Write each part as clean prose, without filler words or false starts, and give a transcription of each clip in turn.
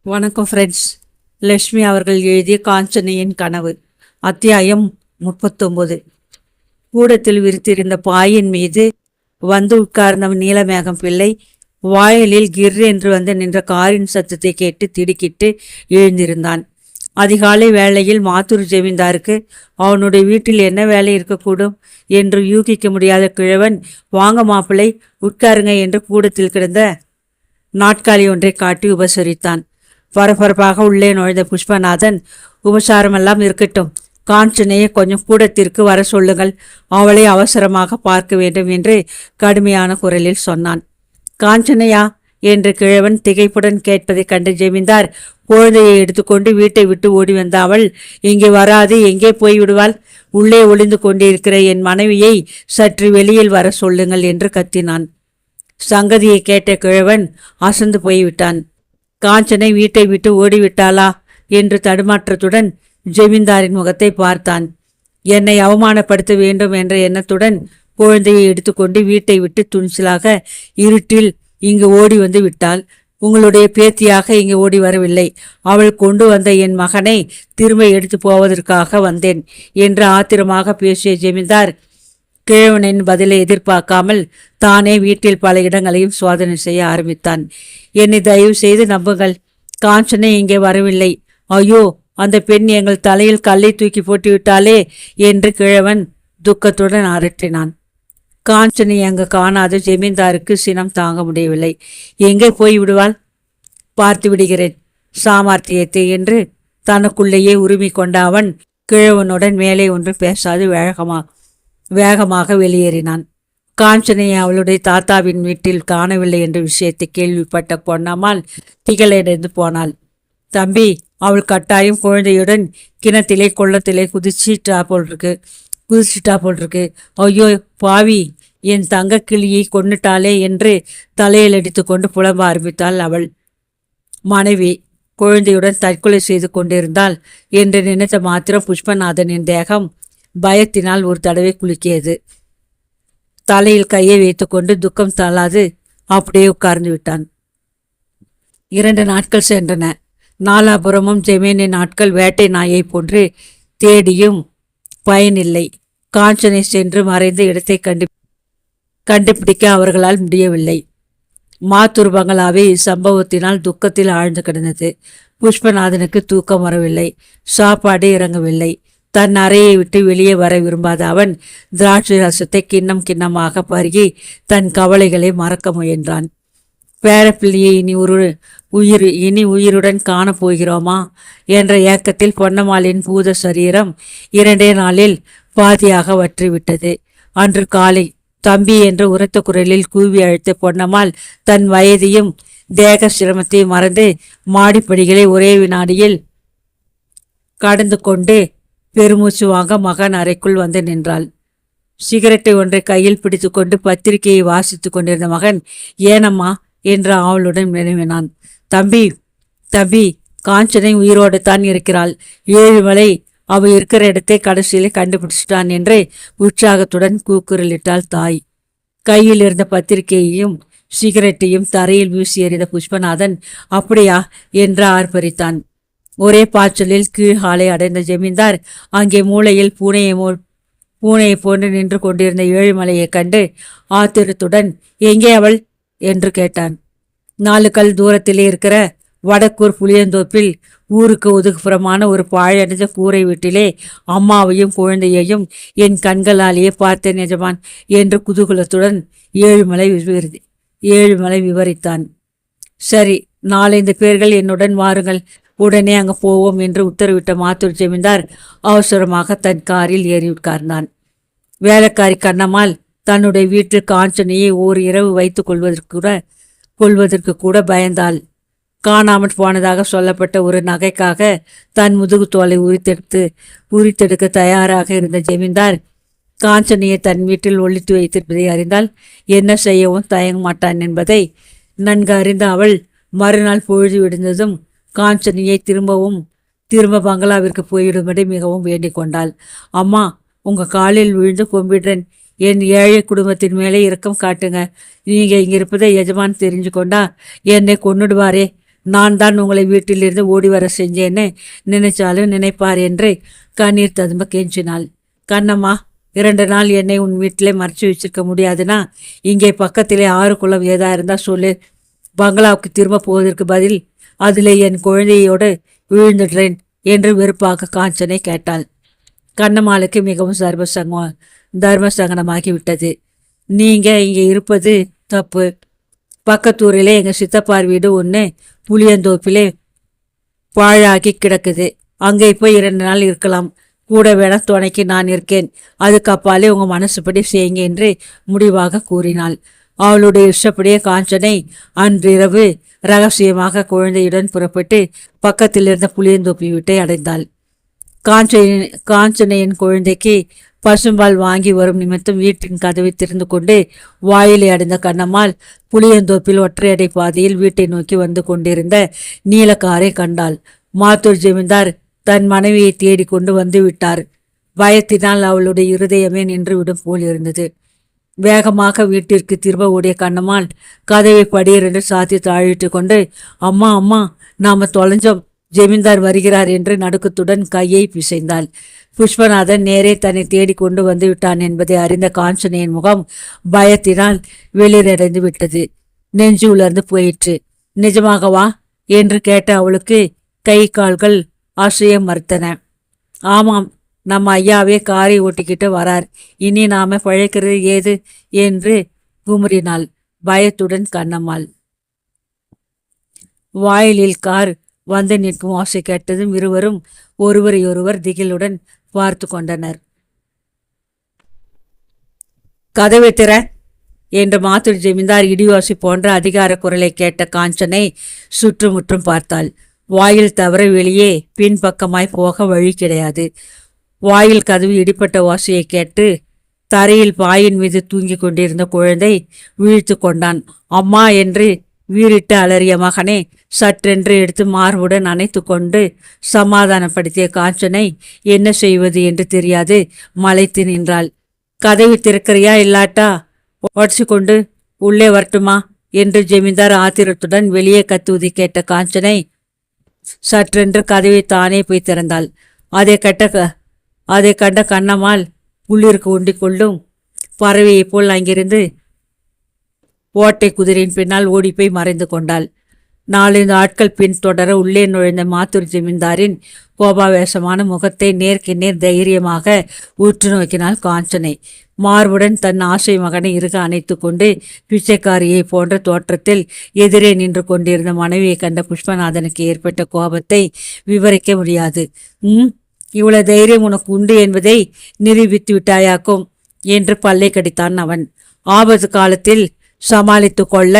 வணக்கம் ஃப்ரெண்ட்ஸ். லட்சுமி அவர்கள் எழுதிய காஞ்சனையின் கனவு, அத்தியாயம் 39. கூடத்தில் விரித்திருந்த பாயின் மீது வந்து உட்கார்ந்த நீலமேகம் பிள்ளை வாயிலில் கிர் என்று வந்து நின்ற காரின் சத்தத்தை கேட்டு திடுக்கிட்டு எழுந்திருந்தான். அதிகாலை வேளையில் மாத்தூர் ஜமீன்தாருக்கு அவனுடைய வீட்டில் என்ன வேலை இருக்கக்கூடும் என்று யூகிக்க முடியாத கிழவன், வாங்க மாப்பிள்ளை உட்காருங்க என்று கூடத்தில் கிடந்த நாட்காலி ஒன்றை காட்டி உபசரித்தான். பரபரப்பாக உள்ளே நுழைந்த புஷ்பநாதன், உபசாரமெல்லாம் இருக்கட்டும், காஞ்சனையை கொஞ்சம் கூடத்திற்கு வர சொல்லுங்கள், அவளை அவசரமாக பார்க்க வேண்டும் என்று கடுமையான குரலில் சொன்னான். காஞ்சனையா என்று கிழவன் திகைப்புடன் கேட்பதைக் கண்ட ஜமீன்தார், குழந்தையை எடுத்துக்கொண்டு வீட்டை விட்டு ஓடி வந்த அவள் இங்கே வராது, எங்கே போய்விடுவாள்? உள்ளே ஒளிந்து கொண்டிருக்கிற என் மனைவியை சற்று வெளியில் வர சொல்லுங்கள் என்று கத்தினான். சங்கதியை கேட்ட கிழவன் அசந்து போய்விட்டான். காஞ்சனை வீட்டை விட்டு ஓடிவிட்டாளா என்று தடுமாற்றத்துடன் ஜமீன்தாரின் முகத்தை பார்த்தான். என்னை அவமானப்படுத்த வேண்டும் என்ற எண்ணத்துடன் குழந்தையை எடுத்துக்கொண்டு வீட்டை விட்டு துணிச்சலாக இருட்டில் இங்கு ஓடி வந்து விட்டாள். உங்களுடைய பேத்தியாக இங்கு ஓடி வரவில்லை, அவள் கொண்டு வந்த என் மகனை திரும்ப எடுத்து போவதற்காக வந்தேன் என்று ஆத்திரமாக பேசிய ஜமீன்தார் கிழவனின் பதிலை எதிர்பார்க்காமல் தானே வீட்டில் பல இடங்களையும் சோதனை செய்ய ஆரம்பித்தான். என்னை தயவு செய்து நம்புங்கள், காஞ்சனை இங்கே வரவில்லை. ஐயோ, அந்த பெண் எங்கள் தலையில் கல்லை தூக்கி போட்டு விட்டாளே என்று கிழவன் துக்கத்துடன் அரற்றினான். காஞ்சனை அங்கு காணாத ஜமீன்தாருக்கு சினம் தாங்க முடியவில்லை. எங்கே போய் விடுவாள்? பார்த்து விடுகிறேன் சாமர்த்தியத்தை என்று தனக்குள்ளேயே உரிமை கொண்ட அவன் கிழவனுடன் மேலே ஒன்று பேசாது வேகமாக வெளியேறினான். காஞ்சனையை அவளுடைய தாத்தாவின் வீட்டில் காணவில்லை என்ற விஷயத்தை கேள்விப்பட்ட பொன்னம்மாள் திகழடைந்து போனாள். தம்பி, அவள் கட்டாயம் குழந்தையுடன் கிணத்திலே கொள்ளத்திலே குதிச்சிட்டா போல் இருக்கு. ஐயோ பாவி, என் தங்க கிளியை கொன்னுட்டாளே என்று தலையில் அடித்து கொண்டு புலம்ப ஆரம்பித்தாள் அவள் மனைவி. குழந்தையுடன் தற்கொலை செய்து கொண்டிருந்தாள் என்று நினைத்த மாத்திரம் புஷ்பநாதனின் தேகம் பயத்தினால் ஒரு தடவை குலுக்கியது. தலையில் கையை வைத்துக்கொண்டு துக்கம் தள்ளாது அப்படியே உட்கார்ந்து விட்டான். 2 நாட்கள் சென்றன. நாலாபுரமும் ஜமீனின் நாட்கள் வேட்டை நாயை போன்று தேடியும் பயனில்லை. காஞ்சனை சென்று மறைந்த இடத்தை கண்டுபிடிக்க அவர்களால் முடியவில்லை. மாத்தூர் பங்களாவே இச்சம்பவத்தினால் துக்கத்தில் ஆழ்ந்து கிடந்தது. புஷ்பநாதனுக்கு தூக்கம் வரவில்லை, சாப்பாடு இறங்கவில்லை. தன் அறையை விட்டு வெளியே வர விரும்பாத அவன் திராட்சை ரசத்தை கிண்ணமாக பருகி தன் கவலைகளை மறக்க முயன்றான். பேரப்பிள்ளையை இனி உயிருடன் காணப்போகிறோமா என்ற ஏக்கத்தில் பொன்னம்மாளின் பூத சரீரம் 2 நாளில் பாதியாக வற்றிவிட்டது. அன்று காலை தம்பி என்று உரத்த குரலில் கூவி அழைத்த பொன்னம்மாள் தன் வயதையும் தேக சிரமத்தையும் மறந்து மாடிப்படிகளை ஒரே வினாடியில் கடந்து கொண்டு பெருமூச்சு வாங்க மகன் அறைக்குள் வந்து நின்றாள். சிகரெட்டை ஒன்றை கையில் பிடித்து கொண்டு பத்திரிகையை வாசித்து கொண்டிருந்த மகன், ஏனம்மா என்று அவளுடன் வினவினான். தம்பி, காஞ்சனை உயிரோடு தான் இருக்கிறாள். 7 மலை அவ இருக்கிற இடத்தை கடைசியிலே கண்டுபிடிச்சிட்டான் என்று உற்சாகத்துடன் கூக்குரலிட்டாள் தாய். கையில் இருந்த பத்திரிகையையும் சிகரெட்டையும் தரையில் வீசி எறிந்த புஷ்பநாதன், அப்படியா என்று ஆர்ப்பரித்தான். ஒரே பாய்ச்சலில் கீழ் ஹாலை அடைந்த ஜமீன்தார் அங்கே மூளையில் பூனையை போன்று நின்று கொண்டிருந்த ஏழுமலையை கண்டு ஆத்திரத்துடன், எங்கே அவள் என்று கேட்டான். 4 கல் தூரத்திலே இருக்கிற வடக்கூர் புளியந்தோப்பில் ஊருக்கு ஒதுக்குப்புறமான ஒரு பாழடைந்த கூரை வீட்டிலே அம்மாவையும் குழந்தையையும் என் கண்களாலேயே பார்த்தேன் எஜமான் என்று குதூகலத்துடன் ஏழுமலை விவரித்தான். சரி, 4-5 பேர்கள் என்னுடன் வாருங்கள், உடனே அங்கு போவோம் என்று உத்தரவிட்ட மாத்தூர் ஜமீன்தார் அவசரமாக தன் காரில் ஏறி உட்கார்ந்தான். வேலைக்காரி கண்ணம்மாள் தன்னுடைய வீட்டில் காஞ்சனையை ஓர் இரவு வைத்துக் கொள்வதற்கு கூட பயந்தாள். காணாமற் போனதாக சொல்லப்பட்ட ஒரு நகைக்காக தன் முதுகு தோலை உரித்தெடுக்க தயாராக இருந்த ஜமீன்தார் காஞ்சனையை தன் வீட்டில் ஒழித்து வைத்திருப்பதை அறிந்தால் என்ன செய்யவும் தயங்க மாட்டான் என்பதை நன்கு அறிந்த அவள் மறுநாள் பொழுது விடுந்ததும் காஞ்சனையை திரும்ப பங்களாவிற்கு போய்விடும்படி மிகவும் வேண்டிக் கொண்டாள். அம்மா, உங்க காலில் விழுந்து கும்பிடுறேன், என் ஏழை குடும்பத்தின் மேலே இரக்கம் காட்டுங்க. நீங்க இங்க இருப்பதை எஜமான் தெரிஞ்சு கொண்டா என்னை கொன்னுடுவாரே. நான் தான் உங்களை வீட்டிலிருந்து ஓடி வர செஞ்சேன்னு நினைச்சாலும் நினைப்பார் என்று கண்ணீர் ததும்ப கெஞ்சினாள். கண்ணம்மா, 2 நாள் என்னை உன் வீட்டிலே மறைச்சி வச்சிருக்க முடியாதுன்னா இங்கே பக்கத்திலே 6 குளம் ஏதா இருந்தா சொல்லு. பங்களாவுக்கு திரும்ப போவதற்கு பதில் அதிலே என் குழந்தையோடு விழுந்துடுறேன் என்று வெறுப்பாக காஞ்சனை கேட்டாள். கண்ணம்மாளுக்கு மிகவும் தர்மசங்கனமாகிவிட்டது. நீங்க இங்கே இருப்பது தப்பு. பக்கத்தூரிலே எங்கள் சித்தப்பார் வீடு ஒன்று புளியந்தோப்பிலே பாழாகி கிடக்குது. அங்கே போய் 2 நாள் இருக்கலாம். கூட வேணா துணைக்கு நான் இருக்கேன். அதுக்கு அப்பாலே உங்கள் மனசுப்படி செய்யுங்க என்று முடிவாக கூறினாள். அவளுடைய இஷ்டப்படியே காஞ்சனை அன்றிரவு ரகசியமாக குழந்தையுடன் புறப்பட்டு பக்கத்தில் இருந்த புளியந்தோப்பி வீட்டை அடைந்தாள். காஞ்சனையின் குழந்தைக்கு பசும்பால் வாங்கி வரும் நிமித்தம் வீட்டின் கதவை திறந்து கொண்டு வாயிலை அடைந்த கண்ணம்மாள் புளியந்தோப்பில் ஒற்றையடை பாதையில் வீட்டை நோக்கி வந்து கொண்டிருந்த நீலக்காரை கண்டாள். மாத்தூர் ஜமீன்தார் தன் மனைவியை தேடிக்கொண்டு வந்து விட்டார். பயத்தினால் அவளுடைய இருதயமே நின்று விடும் போல் இருந்தது. வேகமாக வீட்டிற்கு திரும்ப ஓடிய கண்ணம்மாள் கதவை படியிரண்டு சாத்தி தாழிட்டு கொண்டு, அம்மா அம்மா, நாம தொலைஞ்சோம், ஜமீன்தார் வருகிறார் என்று நடுக்கத்துடன் கையை பிசைந்தாள். புஷ்பநாதன் நேரே தன்னை தேடிக்கொண்டு வந்து விட்டான் என்பதை அறிந்த காஞ்சனையின் முகம் பயத்தினால் வெளிரடைந்து விட்டது. நெஞ்சு உலர்ந்து போயிற்று. நிஜமாகவா என்று கேட்ட அவளுக்கு கை கால்கள் அசைய மறுத்தன. ஆமாம், நம்ம ஐயாவே காரை ஓட்டிக்கிட்டு வரார். இனி நாம பழைக்கிறது ஏது என்று குமுறினாள் பயத்துடன் கண்ணம்மாள். வாயிலில் கார் வந்து நிற்கும் ஓசை கேட்டதும் இருவரும் ஒருவரையொருவர் திகிலுடன் பார்த்து கொண்டனர். கதவை திற என்று மாத்தூர் ஜமீன்தார் இடியோசி போன்ற அதிகார குரலை கேட்ட காஞ்சனை சுற்றுமுற்றும் பார்த்தாள். வாயில் தவிர வெளியே பின்பக்கமாய் போக வழி கிடையாது. வாயில் கதவு இடிப்பட்ட ஓசையை கேட்டு தரையில் பாயின் மீது தூங்கி கொண்டிருந்த குழந்தை வீழ்த்து கொண்டான். அம்மா என்று வீறிட்டு அலறிய மகனை சற்றென்று எடுத்து மார்புடன் அணைத்து கொண்டு சமாதானப்படுத்திய காஞ்சனை என்ன செய்வது என்று தெரியாது மலைத்து நின்றாள். கதவை திறக்கிறியா, இல்லாட்டா உடச்சு கொண்டு உள்ளே வரட்டுமா என்று ஜமீன்தார் ஆத்திரத்துடன் வெளியே கத்துவதை கேட்ட காஞ்சனை சற்றென்று கதவை தானே போய் திறந்தாள். அதை கண்ட கண்ணம்மாள் உள்ளிற்கு உண்டிக்கொள்ளும் பறவையைப் போல் அங்கிருந்து ஓட்டை குதிரையின் பின்னால் ஓடிப்போய் மறைந்து கொண்டாள். 4 ஆட்கள் பின் தொடர உள்ளே நுழைந்த மாத்தூர் ஜமீன்தாரின் கோபாவேசமான முகத்தை நேருக்கு நேர் தைரியமாக உற்று நோக்கினாள் காஞ்சனை. மார்புடன் தன் ஆசை மகனை இறுக அணைத்து கொண்டு பிச்சைக்காரியை போன்ற தோற்றத்தில் எதிரே நின்று கொண்டிருந்த மனைவியை கண்ட புஷ்பநாதனுக்கு ஏற்பட்ட கோபத்தை விவரிக்க முடியாது. இவ்வளவு தைரியம் உனக்கு உண்டு என்பதை நிரூபித்து விட்டாயாக்கும் என்று பல்லை கடித்தான் அவன். ஆபத்து காலத்தில் சமாளித்து கொள்ள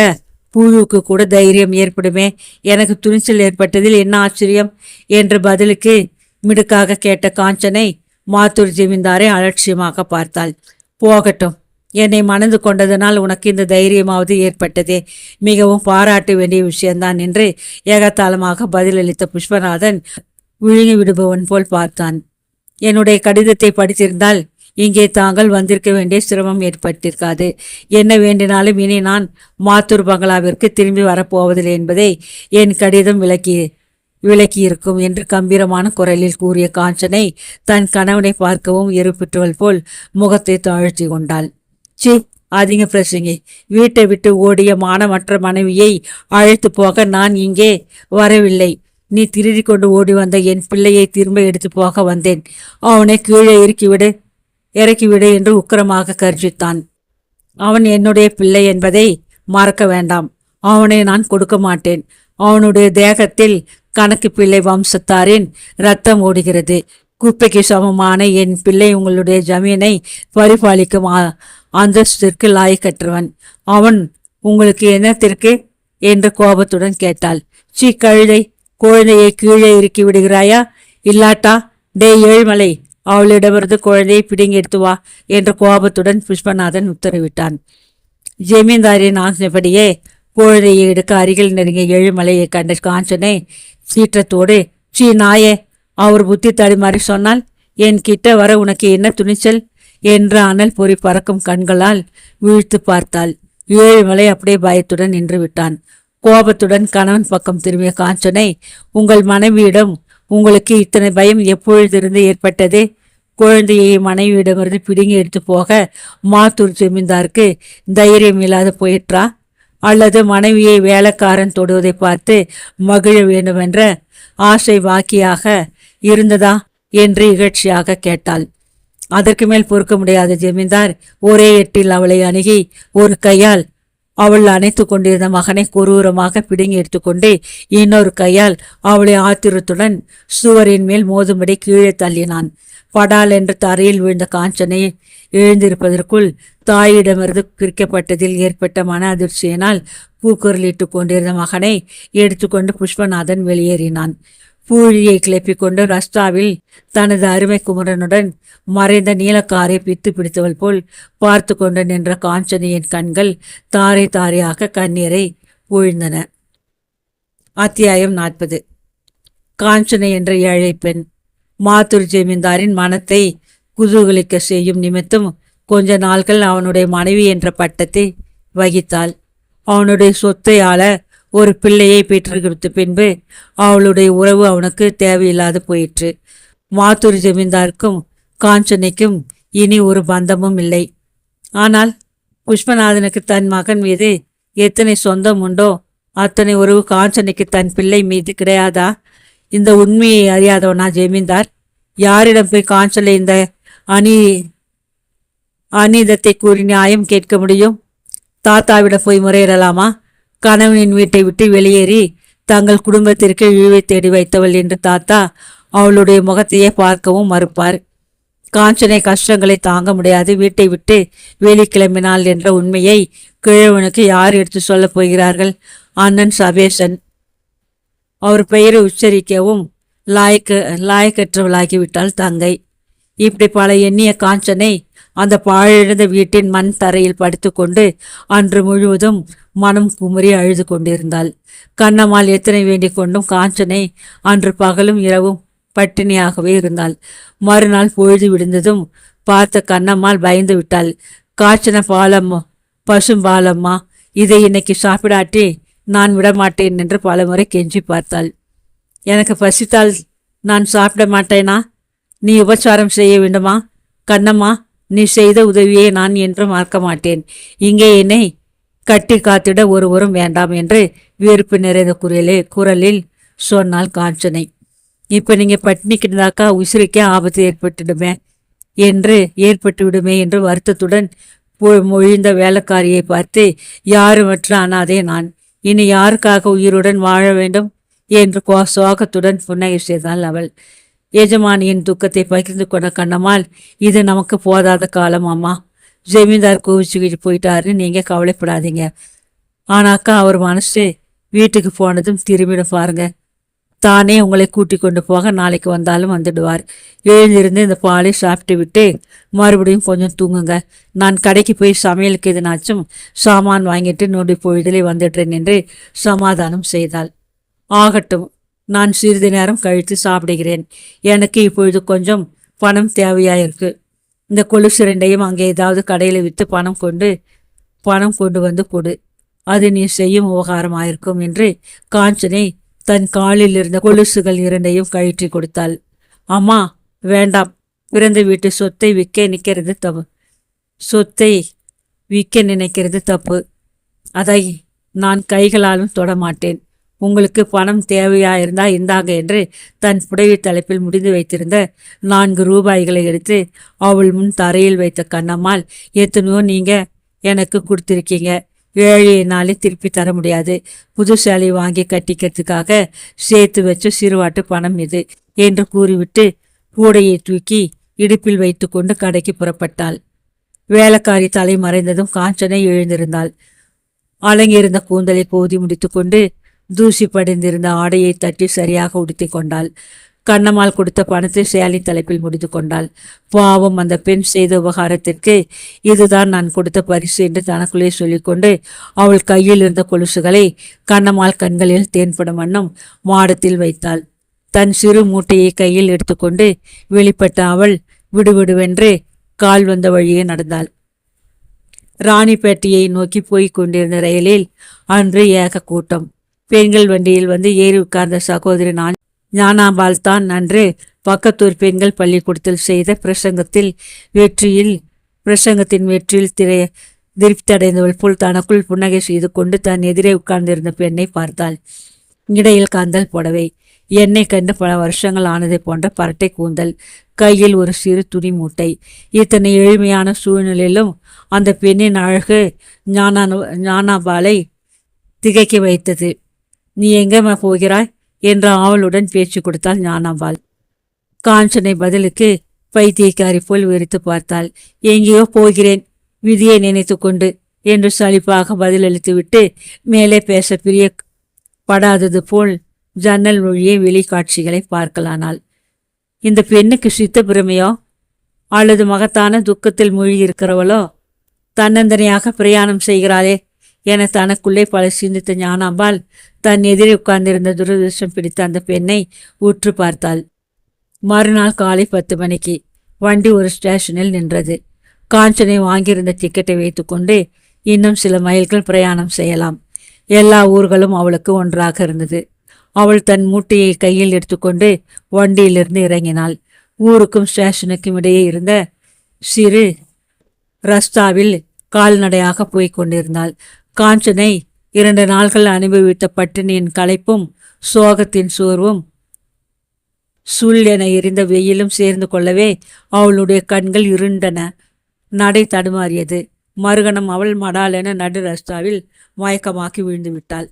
புழுவுக்கு கூட தைரியம் ஏற்படுமே, எனக்கு துணிச்சல் ஏற்பட்டதில் என்ன ஆச்சரியம் என்று பதிலுக்கு மிடுக்காக கேட்ட காஞ்சனை மாத்தூர் ஜமீன்தாரை அலட்சியமாக பார்த்தாள். போகட்டும், என்னை மணந்து கொண்டதனால் உனக்கு இந்த தைரியமாவது ஏற்பட்டதே, மிகவும் பாராட்ட வேண்டிய விஷயம்தான் என்று ஏகத்தாளமாக பதிலளித்த புஷ்பநாதன் விழுங்கி விடுபவன் போல் பார்த்தான். என்னுடைய கடிதத்தை படித்திருந்தால் இங்கே தாங்கள் வந்திருக்க வேண்டிய சிரமம் ஏற்பட்டிருக்காது. என்ன வேண்டினாலும் இனி நான் மாத்தூர் பங்களாவிற்கு திரும்பி வரப்போவதில்லை என்பதை என் கடிதம் விளக்கியிருக்கும் என்று கம்பீரமான குரலில் கூறிய காஞ்சனை தன் கணவனை பார்க்கவும் எருப்பிட்டுவள் போல் முகத்தை தாழ்த்தி கொண்டாள். சி, அதிக பிரசங்கி, வீட்டை விட்டு ஓடிய மானமற்ற மனைவியை அழைத்து போக நான் இங்கே வரவில்லை. நீ திருடி கொண்டு ஓடி வந்த என் பிள்ளையை திரும்ப எடுத்து போக வந்தேன். அவனை கீழே இறக்கிவிடு என்று உக்கிரமாக கர்ஜித்தான். அவன் என்னுடைய பிள்ளை என்பதை மறக்க வேண்டாம். அவனை நான் கொடுக்க மாட்டேன். அவனுடைய தேகத்தில் கணக்கு பிள்ளை வம்சத்தாரின் இரத்தம் ஓடுகிறது. குப்பைக்கு சமமான என் பிள்ளை உங்களுடைய ஜமீனை பரிபாலிக்கும் அந்தஸ்திற்கு லாயக்கற்றவன். அவன் உங்களுக்கு என்னத்திற்கு என்று கோபத்துடன் கேட்டாள். சீ கழுதை, குழந்தையை கீழே இறக்கி விடுகிறாயா, இல்லாட்டா டே ஏழ்மலை, அவளிடமிருந்து குழந்தையை பிடுங்கி எடுத்து வா என்று கோபத்துடன் புஷ்பநாதன் உத்தரவிட்டான். ஜமீன்தாரின் ஆசைப்படியே குழந்தையை எடுக்க அருகில் நெருங்கிய ஏழுமலையை கண்ட காஞ்சனை சீற்றத்தோடு, சீ நாயே, அவர் புத்தி தடுமாறி சொன்னால் என் கிட்ட வர உனக்கு என்ன துணிச்சல் என்ற அனல் பொறி பறக்கும் கண்களால் வீழ்த்து பார்த்தாள். ஏழுமலை அப்படியே பயத்துடன் நின்று விட்டான். கோபத்துடன் கணவன் பக்கம் திரும்பிய காஞ்சனை, உங்கள் மனைவியிடம் உங்களுக்கு இத்தனை பயம் எப்பொழுதிருந்து ஏற்பட்டது? குழந்தையை மனைவியிடமிருந்து பிடுங்கி எடுத்து போக மாத்தூர் ஜமீன்தாருக்கு தைரியம் இல்லாத போயிற்றா? அல்லது மனைவியை வேலைக்காரன் தொடுவதை பார்த்து மகிழ வேண்டுமென்ற ஆசை வாக்கியாக இருந்ததா என்று இகழ்ச்சியாக கேட்டாள். அதற்கு மேல் பொறுக்க முடியாத ஜமீன்தார் ஒரே எட்டில் அவளை அணுகி ஒரு கையால் அவள் அணைத்து கொண்டிருந்த மகனை கொரூரமாக பிடுங்கி எடுத்துக்கொண்டு இன்னொரு கையால் அவளை ஆத்திரத்துடன் சுவரின் மேல் மோதும்படி கீழே தள்ளினான். படால் என்று தரையில் விழுந்த காஞ்சனை எழுந்திருப்பதற்குள் தாயிடமிருந்து பிரிக்கப்பட்டதில் ஏற்பட்ட மன அதிர்ச்சியினால் கூக்குரலிட்டு கொண்டிருந்த மகனை எடுத்துக்கொண்டு புஷ்பநாதன் வெளியேறினான். பூழியை கிளப்பிக்கொண்டு ரஸ்தாவில் தனது அருமை குமரனுடன் மறைந்த நீலக்காரை பித்து பிடித்தவள் போல் பார்த்து கொண்டு நின்ற காஞ்சனையின் கண்கள் தாரை தாரையாக கண்ணீரை ஊழ்ந்தன. அத்தியாயம் 40. காஞ்சனை என்ற ஏழை பெண் மாத்தூர் ஜமீன்தாரின் மனத்தை குதூகலிக்க செய்யும் நிமித்தம் கொஞ்ச நாள்கள் அவனுடைய மனைவி என்ற பட்டத்தை வகித்தாள். அவனுடைய சொத்தை ஆள ஒரு பிள்ளையை பெற்றுக்கொடுத்த பின்பு அவளுடைய உறவு அவனுக்கு தேவையில்லாது போயிற்று. மாத்தூர் ஜமீன்தாருக்கும் காஞ்சனைக்கும் இனி ஒரு பந்தமும் இல்லை. ஆனால் புஷ்பநாதனுக்கு தன் மகன் மீது எத்தனை சொந்தம் உண்டோ அத்தனை உறவு காஞ்சனைக்கு தன் பிள்ளை மீது கிடையாதா? இந்த உண்மையை அறியாதவனா ஜமீன்தார்? யாரிடம் போய் காஞ்சலை இந்த அநீதத்தை கூறி நியாயம் கேட்க முடியும்? தாத்தாவிடம் போய் முறையிடலாமா? கணவனின் வீட்டை விட்டு வெளியேறி தங்கள் குடும்பத்திற்கு இழிவை தேடி வைத்தவள் என்று தாத்தா அவளுடைய முகத்தையே பார்க்கவும் மறுப்பார். காஞ்சனை கஷ்டங்களை தாங்க முடியாது வீட்டை விட்டு வெளிக்கிளம்பினாள் என்ற உண்மையை கிழவனுக்கு யார் எடுத்து சொல்லப் போகிறார்கள்? அண்ணன் சபேசன். அவர் பெயரை உச்சரிக்கவும் லாயக்கற்றவளாகிவிட்டாள் தங்கை. இப்படி பல எண்ணிய காஞ்சனை அந்த பாழெழுந்த வீட்டின் மண் தரையில் படுத்துக்கொண்டு அன்று முழுவதும் மனம் குமுறி அழுது கொண்டிருந்தாள். கண்ணம்மாள் எத்தனை வேண்டிக் கொண்டும் காஞ்சனை அன்று பகலும் இரவும் பட்டினியாகவே இருந்தாள். மறுநாள் பொழுது விடுந்ததும் பார்த்த கண்ணம்மாள் பயந்து விட்டாள். காய்ச்சன பாலம்மா, பசும்பாலம்மா, இதை இன்னைக்கு சாப்பிடாட்டி நான் விடமாட்டேன் என்று பலமுறை கெஞ்சி பார்த்தாள். எனக்கு பசித்தால் நான் சாப்பிட மாட்டேனா? நீ உபச்சாரம் செய்ய வேண்டுமா? கண்ணம்மா, நீ செய்த உதவியை நான் என்றும் மறக்க மாட்டேன். இங்கே என்னை கட்டி காத்திட ஒருவரும் வேண்டாம் என்று வெறுப்பு நிறைந்த குரலில் சொன்னாள் காஞ்சனை. இப்ப நீங்க பட்டினிக்கிட்டாக்கா உசிரிக்கே ஆபத்து ஏற்பட்டு விடுமே என்று வருத்தத்துடன் மொழிந்த வேலைக்காரியை பார்த்து, யாருமற்ற அனாதே நான், இனி யாருக்காக உயிருடன் வாழ வேண்டும் என்று சோகத்துடன் புன்னகை செய்தாள் அவள். எஜமானியின் துக்கத்தை பகிர்ந்து கொண்ட கண்ணம்மாள், இது நமக்கு போதாத காலம் அம்மா. ஜமீன்தார் கோவிச்சுக்கிட்டு போயிட்டாருன்னு நீங்க கவலைப்படாதீங்க. ஆனாக்கா அவர் மனசு வீட்டுக்கு போனதும் திரும்பிட பாருங்க. தானே உங்களை கூட்டி கொண்டு போக நாளைக்கு வந்தாலும் வந்துடுவார். எழுந்திருந்து இந்த பாலை சாப்பிட்டு விட்டு மறுபடியும் கொஞ்சம் தூங்குங்க. நான் கடைக்கு போய் சமையலுக்கு எதுனாச்சும் சாமான் வாங்கிட்டு நொடி பொழுதிலே வந்துடுறேன் என்று சமாதானம் செய்தாள். ஆகட்டும், நான் சிறிது நேரம் கழித்து சாப்பிடுகிறேன். எனக்கு இப்பொழுது கொஞ்சம் பணம் தேவையாயிருக்கு. இந்த கொலுசு ரெண்டையும் அங்கே ஏதாவது கடையில் விற்று பணம் கொண்டு வந்து கொடு. அது நீ செய்யும் உபகாரமாயிருக்கும் என்று காஞ்சனை தன் காலில் இருந்த கொலுசுகள் இரண்டையும் கழற்றி கொடுத்தாள். அம்மா, வேண்டாம். பிறந்த வீட்டு சொத்தை விற்க நினைக்கிறது தப்பு. அதை நான் கைகளாலும் தொடமாட்டேன். உங்களுக்கு பணம் தேவையாயிருந்தா இந்தாங்க என்று தன் புடவை தலைப்பில் முடிந்து வைத்திருந்த 4 ரூபாய்களை எடுத்து அவள் முன் தரையில் வைத்த கண்ணம்மாள், எத்தனையோ நீங்க எனக்கு கொடுத்துருக்கீங்க. ஏழையினாலே திருப்பி தர முடியாது. புது சேலை வாங்கி கட்டிக்கிறதுக்காக சேர்த்து வச்ச சிறுவாட்டு பணம் இது என்று கூறிவிட்டு கூடையை தூக்கி இடுப்பில் வைத்து கொண்டு கடைக்கு புறப்பட்டாள். வேலைக்காரி தலை மறைந்ததும் காஞ்சனை எழுந்திருந்தாள். அலங்கியிருந்த கூந்தலை கோதி முடித்து கொண்டு தூசி படிந்திருந்த ஆடையை தட்டி சரியாக உடுத்தி கொண்டாள். கண்ணம்மாள் கொடுத்த பணத்தை சேலை தலைப்பில் முடித்து கொண்டாள். பாவம், அந்த பெண் செய்த உபகாரத்திற்கு இதுதான் நான் கொடுத்த பரிசு என்று தனக்குள்ளே சொல்லிக்கொண்டு அவள் கையில் இருந்த கொலுசுகளை கண்ணம்மாள் கண்களில் தேன்படும் வண்ணம் மாடத்தில் வைத்தாள். தன் சிறு மூட்டையை கையில் எடுத்துக்கொண்டு வெளிப்பட்ட அவள் விடுவிடுவென்று கால் வந்த வழியே நடந்தாள். ராணிப்பேட்டையை நோக்கி போய்க் கொண்டிருந்த ரயிலில் அன்று ஏக கூட்டம். பெண்கள் வண்டியில் வந்து ஏறி உட்கார்ந்த சகோதரி ஞானாம்பாள் தான் அன்று பக்கத்தூர் பெண்கள் பள்ளிக்கூடத்தில் செய்த பிரசங்கத்தின் வெற்றியில் திருப்தி அடைந்தவள் போல் தனக்குள் புன்னகை செய்து கொண்டு தன் எதிரே உட்கார்ந்திருந்த பெண்ணை பார்த்தாள். இடையில் காந்தல் புடவை, எண்ணெய் கண்டு பல வருஷங்கள் ஆனதை போன்ற பரட்டை கூந்தல், கையில் ஒரு சிறு துணி மூட்டை. இத்தனை எளிமையான சூழ்நிலையிலும் அந்த பெண்ணின் அழகு ஞானாபாலை திகைக்க வைத்தது. நீ எங்கேம்மா போகிறாய் என்ற ஆவலுடன் பேச்சு கொடுத்தாள் ஞானாபால். காஞ்சனை பதிலுக்கு பைத்தியக்காரி போல் வெறித்து பார்த்தாள். எங்கேயோ போகிறேன், விதியை நினைத்து கொண்டு என்று சலிப்பாக பதிலளித்துவிட்டு மேலே பேச பிரியப்படாதது போல் ஜன்னல் வழியே வெளிக்காட்சிகளை பார்க்கலானாள். இந்த பெண்ணுக்கு சித்த பிரமையோ அல்லது மகத்தான துக்கத்தில் மூழ்கியிருக்கிறவளோ தன்னந்தனையாக பிரயாணம் செய்கிறாளே என தனக்குள்ளே பல சிந்தித்த ஞானாம்பாள் தன் எதிரே உட்கார்ந்திருந்த துரதிருஷ்டம் பிடித்த அந்த பெண்ணை உற்று பார்த்தாள். மறுநாள் காலை 10 மணிக்கு வண்டி ஒரு ஸ்டேஷனில் நின்றது. காஞ்சனை வாங்கியிருந்த டிக்கெட்டை வைத்துக்கொண்டு இன்னும் சில மைல்கள் பிரயாணம் செய்யலாம். எல்லா ஊர்களும் அவளுக்கு ஒன்றாக இருந்தது. அவள் தன் மூட்டையை கையில் எடுத்துக்கொண்டு வண்டியிலிருந்து இறங்கினாள். ஊருக்கும் ஸ்டேஷனுக்கும் இடையே இருந்த சிறு ரஸ்தாவில் கால்நடையாக போய்க் கொண்டிருந்தாள். காஞ்சனை 2 நாள்கள் அனுபவித்த பட்டினியின் களைப்பும் சோகத்தின் சோர்வும் சுள் என எரிந்த வெயிலும் சேர்ந்து கொள்ளவே அவளுடைய கண்கள் இருண்டன. நடை தடுமாறியது. மறுகணம் அவள் மடாலென நடு ரஸ்தாவில் மயக்கமாக்கி விழுந்து விட்டாள்.